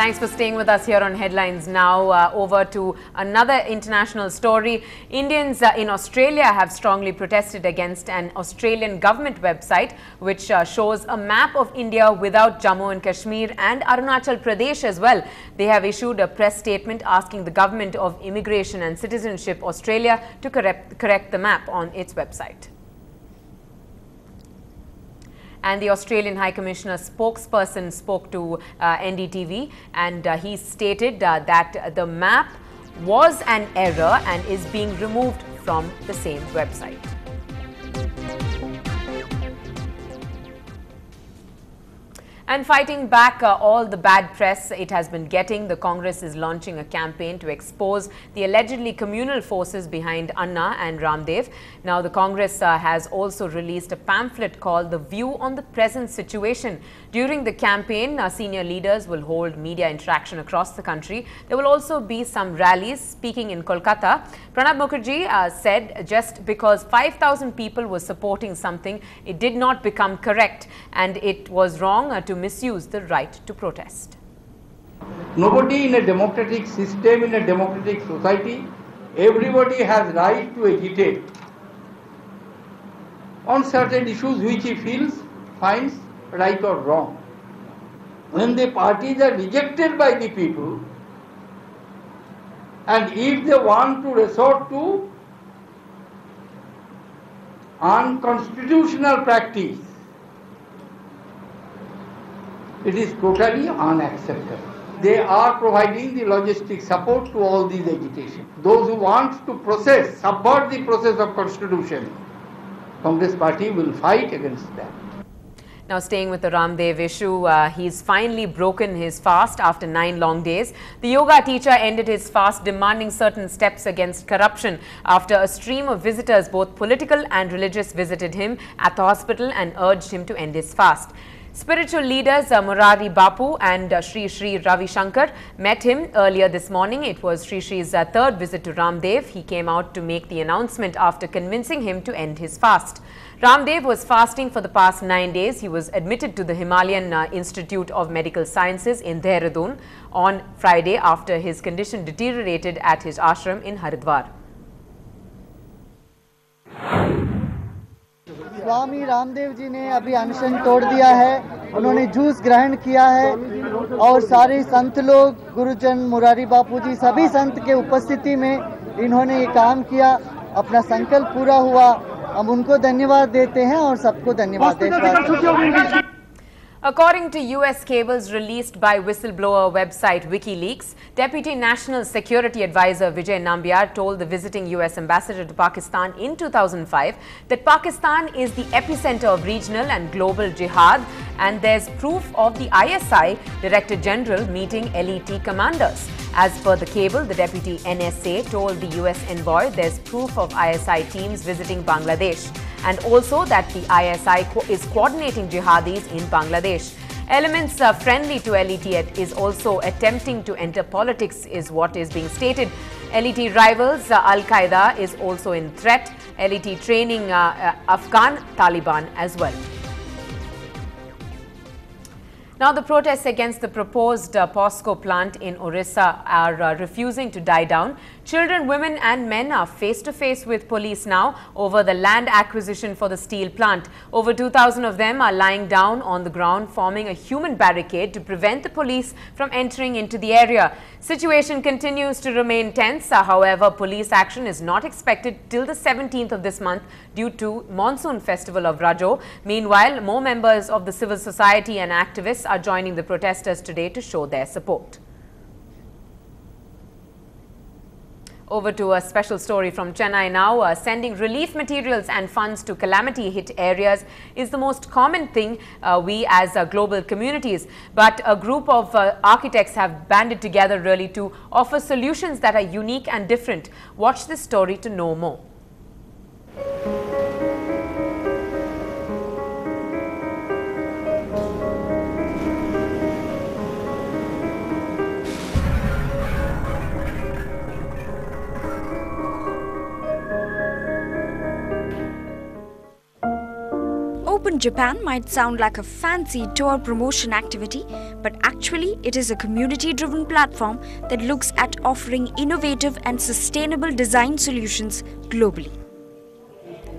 Thanks for staying with us here on Headlines. Now over to another international story. Indians in Australia have strongly protested against an Australian government website which shows a map of India without Jammu and Kashmir and Arunachal Pradesh as well. They have issued a press statement asking the Government of Immigration and Citizenship Australia to correct the map on its website. And the Australian High Commissioner spokesperson spoke to NDTV, and he stated that the map was an error and is being removed from the same website. And fighting back all the bad press it has been getting, the Congress is launching a campaign to expose the allegedly communal forces behind Anna and Ramdev. Now, the Congress has also released a pamphlet called The View on the Present Situation. During the campaign, senior leaders will hold media interaction across the country. There will also be some rallies. Speaking in Kolkata, Pranab Mukherjee said just because 5,000 people were supporting something, it did not become correct, and it was wrong to misuse the right to protest. Nobody in a democratic system, in a democratic society, everybody has right to agitate on certain issues which he finds right or wrong. When the parties are rejected by the people, and if they want to resort to unconstitutional practice, it is totally unacceptable. They are providing the logistic support to all these agitations. Those who want to subvert the process of constitution, Congress party will fight against that. Now, staying with the Ramdev issue, he's finally broken his fast after 9 long days. The yoga teacher ended his fast, demanding certain steps against corruption after a stream of visitors, both political and religious, visited him at the hospital and urged him to end his fast. Spiritual leaders Murari Bapu and Sri Sri Ravi Shankar met him earlier this morning. It was Sri Sri's third visit to Ramdev. He came out to make the announcement after convincing him to end his fast. Ramdev was fasting for the past 9 days. He was admitted to the Himalayan Institute of Medical Sciences in Dehradun on Friday after his condition deteriorated at his ashram in Haridwar. Swami Ramdev ji ने अभी अनशन तोड़ दिया है, उन्होंने juice ग्रहण किया है और सारे संत लोग, गुरुजन, मुरारी बापू जी, सभी संत के उपस्थिति में इन्होंने ये काम किया, अपना संकल्प पूरा हुआ। हम उनको धन्यवाद देते हैं और सबको धन्यवाद देते हैं। According to US cables released by whistleblower website WikiLeaks, Deputy National Security Advisor Vijay Nambiar told the visiting US ambassador to Pakistan in 2005 that Pakistan is the epicenter of regional and global jihad, and there's proof of the ISI Director General meeting LET commanders. As per the cable, the Deputy NSA told the US envoy there's proof of ISI teams visiting Bangladesh, and also that the ISI is coordinating jihadis in Bangladesh. Elements friendly to LET is also attempting to enter politics is what is being stated. LET rivals Al-Qaeda is also in threat. LET training Afghan Taliban as well. Now, the protests against the proposed POSCO plant in Orissa are refusing to die down. Children, women and men are face-to-face with police now over the land acquisition for the steel plant. Over 2,000 of them are lying down on the ground, forming a human barricade to prevent the police from entering into the area. Situation continues to remain tense. However, police action is not expected till the 17th of this month due to monsoon festival of Rajo. Meanwhile, more members of the civil society and activists are joining the protesters today to show their support. Over to a special story from Chennai now. Sending relief materials and funds to calamity-hit areas is the most common thing we as global communities. But a group of architects have banded together really to offer solutions that are unique and different. Watch this story to know more. Open Japan might sound like a fancy tour promotion activity, but actually it is a community-driven platform that looks at offering innovative and sustainable design solutions globally.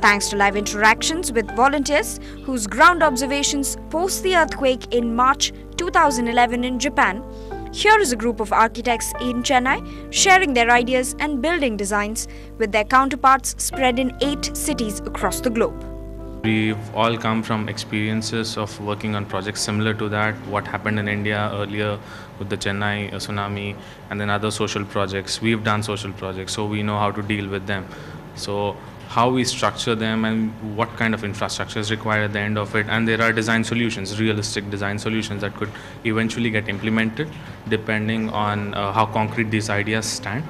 Thanks to live interactions with volunteers whose ground observations post the earthquake in March 2011 in Japan, here is a group of architects in Chennai sharing their ideas and building designs with their counterparts spread in 8 cities across the globe. We've all come from experiences of working on projects similar to that, what happened in India earlier with the Chennai tsunami and then other social projects. We've done social projects, so we know how to deal with them. So how we structure them and what kind of infrastructure is required at the end of it. And there are design solutions, realistic design solutions that could eventually get implemented depending on how concrete these ideas stand.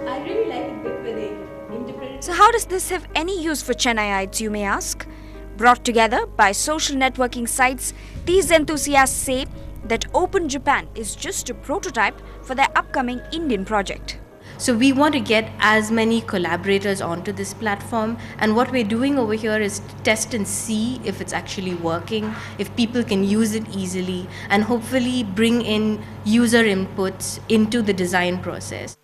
I really like the bit where they interpret. So how does this have any use for Chennaiites, you may ask? Brought together by social networking sites, these enthusiasts say that Open Japan is just a prototype for their upcoming Indian project. So we want to get as many collaborators onto this platform, and what we're doing over here is test and see if it's actually working, if people can use it easily, and hopefully bring in user inputs into the design process.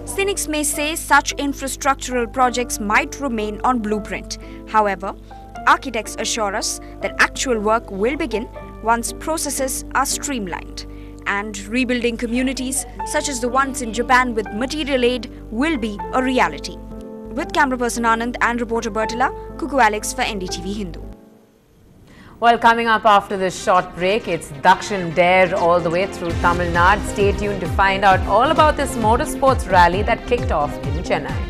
Cynics may say such infrastructural projects might remain on blueprint. However, architects assure us that actual work will begin once processes are streamlined. And rebuilding communities, such as the ones in Japan with material aid, will be a reality. With camera person Anand and reporter Bertila, Cuckoo Alex for Ndtv-Hindu. Well, coming up after this short break, it's Dakshin Dare all the way through Tamil Nadu. Stay tuned to find out all about this motorsports rally that kicked off in Chennai.